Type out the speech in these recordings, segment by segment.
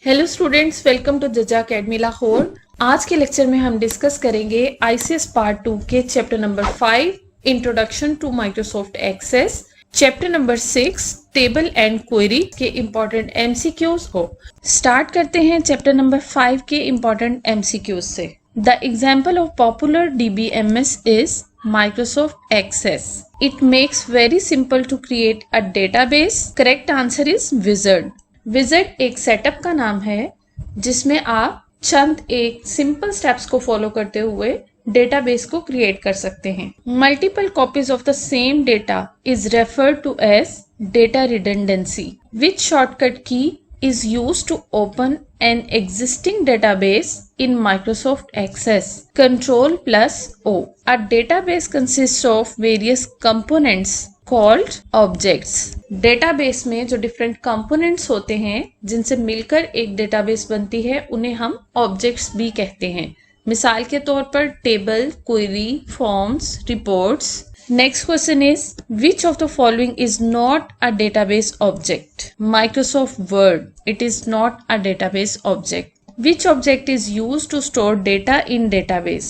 Hello students, welcome to जजा academy Lahore. आज के लेक्चर में हम डिस्कस करेंगे आईसीएस पार्ट 2 के chapter number 5 introduction to Microsoft Access, chapter number 6 table and query के इम्पोर्टेंट एमसीक्यूज को। स्टार्ट करते हैं चैप्टर नंबर 5 के इम्पोर्टेंट एमसीक्यूज से। The example of popular DBMS is Microsoft Access. It makes very simple to create a database. Correct answer is Wizard. Wizard एक setup का नाम है जिसमें आप चंद एक सिंपल स्टेप्स को फॉलो करते हुए डेटाबेस को क्रिएट कर सकते हैं। Multiple copies of the same data is referred to as data redundancy, which shortcut key is used to open an existing database in Microsoft Access. Control plus O. A database consists of various components called objects. Database में जो different components होते हैं जिनसे मिलकर एक database बनती है उन्हें हम objects भी कहते हैं। मिसाल के तौर पर table, query, forms, reports. Next question is, which of the following is not a database object? Microsoft Word. It is not a database object. Which object is used to store data in database?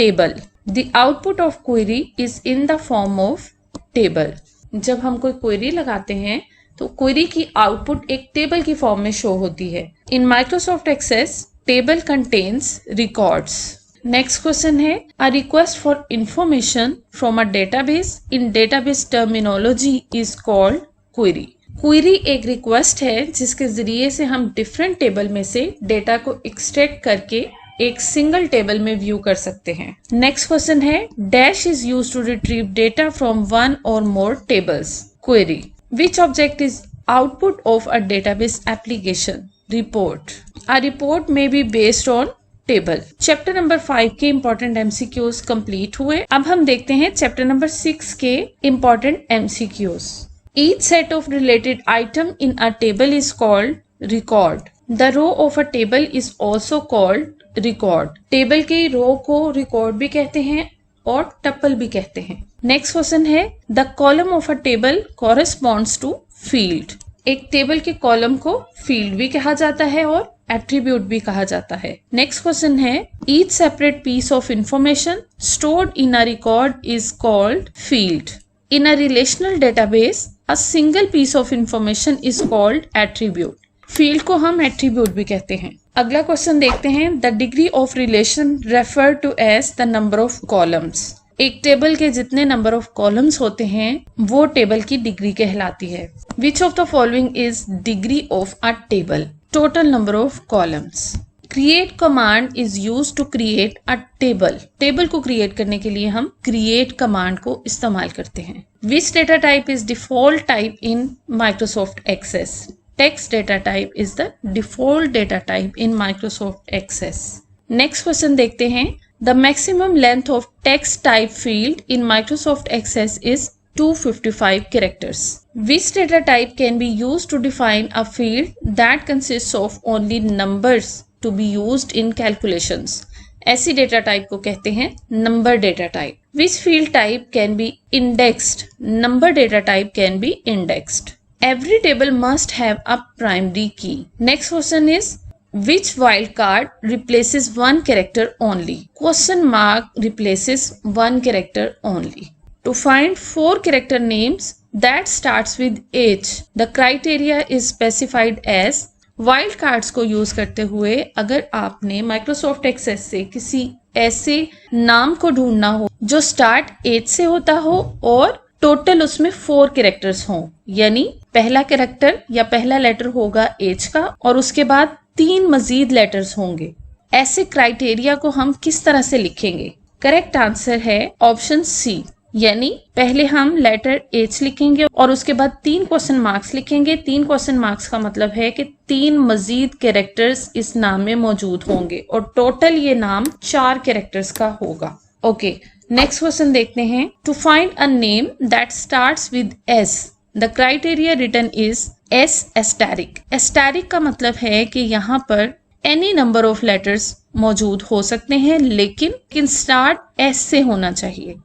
Table. The output of query is in the form of table. जब हम कोई query लगाते हैं तो query की output एक table की form में show होती है। In Microsoft Access, table contains records. Next question है, a request for information from a database in database terminology is called query. Query एक रिक्वेस्ट है जिसके जरिए से हम डिफरेंट टेबल में से डेटा को एक्सट्रैक्ट करके एक सिंगल टेबल में व्यू कर सकते हैं। नेक्स्ट क्वेश्चन है, dash is used to retrieve data from one or more tables. Query, which object is output of a database application? Report. A report may be based on table. Chapter number 5 के important MCQs complete हुए। अब हम देखते हैं chapter number 6 के important MCQs. Each set of related item in a table is called record. The row of a table is also called record. Table की row को record भी कहते हैं और टपल भी कहते हैं। नेक्स्ट क्वेश्चन है, the column of a table corresponds to field. एक टेबल के कॉलम को फील्ड भी कहा जाता है और एट्रीब्यूट भी कहा जाता है। नेक्स्ट क्वेश्चन है, each separate piece of information stored in a record is called field. In a relational database a single piece of information is called attribute. Field को हम एट्रीब्यूट भी कहते हैं। अगला क्वेश्चन देखते हैं, the degree of relation refer to as the number of columns. एक table के जितने नंबर ऑफ कॉलम्स होते हैं वो टेबल की डिग्री कहलाती है। Which of the following is degree of a table? Total number of columns. Create command is use to create a table. Table को क्रिएट करने के लिए हम क्रिएट कमांड को इस्तेमाल करते हैं। Which data type is default type in Microsoft Access? Text data type is the default data type in Microsoft Access. Next question देखते हैं, the maximum length of text type field in Microsoft Access is 255 characters. Which data type can be used to define a field that consists of only numbers to be used in calculations? ऐसी data type को कहते हैं number data type. Which field type can be indexed? Number data type can be indexed. Every table must have a primary key. Next question is, which wildcard replaces one character only? Question mark replaces one character only. To find 4 character names that starts with H, the criteria is specified as। Wild cards को use करते हुए अगर आपने Microsoft access से किसी ऐसे नाम को ढूंढना हो जो स्टार्ट H से होता हो और टोटल उसमें 4 कैरेक्टर्स हों, यानी पहला कैरेक्टर या पहला लेटर होगा H का और उसके बाद 3 मजीद लेटर्स होंगे। ऐसे क्राइटेरिया को हम किस तरह से लिखेंगे? करेक्ट आंसर है ऑप्शन सी, यानी पहले हम लेटर H लिखेंगे और उसके बाद 3 क्वेश्चन मार्क्स लिखेंगे। 3 क्वेश्चन मार्क्स का मतलब है कि 3 मजीद कैरेक्टर्स इस नाम में मौजूद होंगे और टोटल ये नाम 4 कैरेक्टर्स का होगा। ओके, नेक्स्ट क्वेश्चन देखते हैं, to find a name that starts with S, the criteria written is S asterisk. Asterisk का मतलब है कि यहाँ पर एनी नंबर ऑफ लेटर्स मौजूद हो सकते हैं लेकिन स्टार्ट S से होना चाहिए।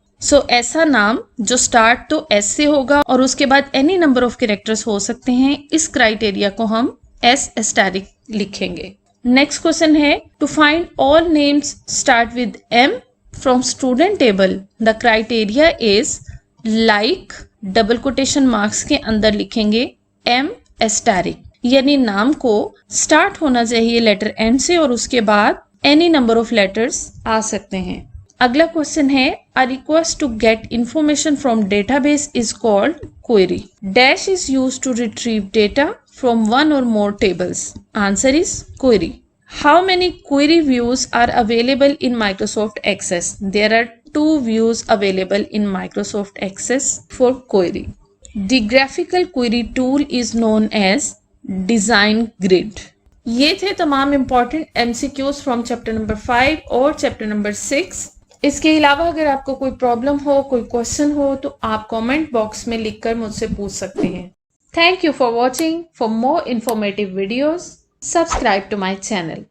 ऐसा नाम जो स्टार्ट तो S से होगा और उसके बाद एनी नंबर ऑफ कैरेक्टर्स हो सकते हैं, इस क्राइटेरिया को हम एस एस्टेरिक लिखेंगे। नेक्स्ट क्वेश्चन है to find all names start with M from student table the criteria is like double quotation marks के अंदर लिखेंगे एम एस्टेरिक, यानी नाम को स्टार्ट होना चाहिए लेटर एम से और उसके बाद एनी नंबर ऑफ लेटर्स आ सकते हैं। अगला क्वेश्चन है a request to get information from database is called query dash is used to retrieve data from one or more tables. Answer is query. How many query views are available in Microsoft Access? There are 2 views available in Microsoft Access for query. The graphical query tool is known as Design Grid. ये थे तमाम important MCQs from chapter number 5 और chapter number 6। इसके अलावा अगर आपको कोई problem हो, कोई क्वेश्चन हो तो आप कमेंट बॉक्स में लिखकर मुझसे पूछ सकते हैं। Thank you for watching. For more informative videos subscribe to my channel.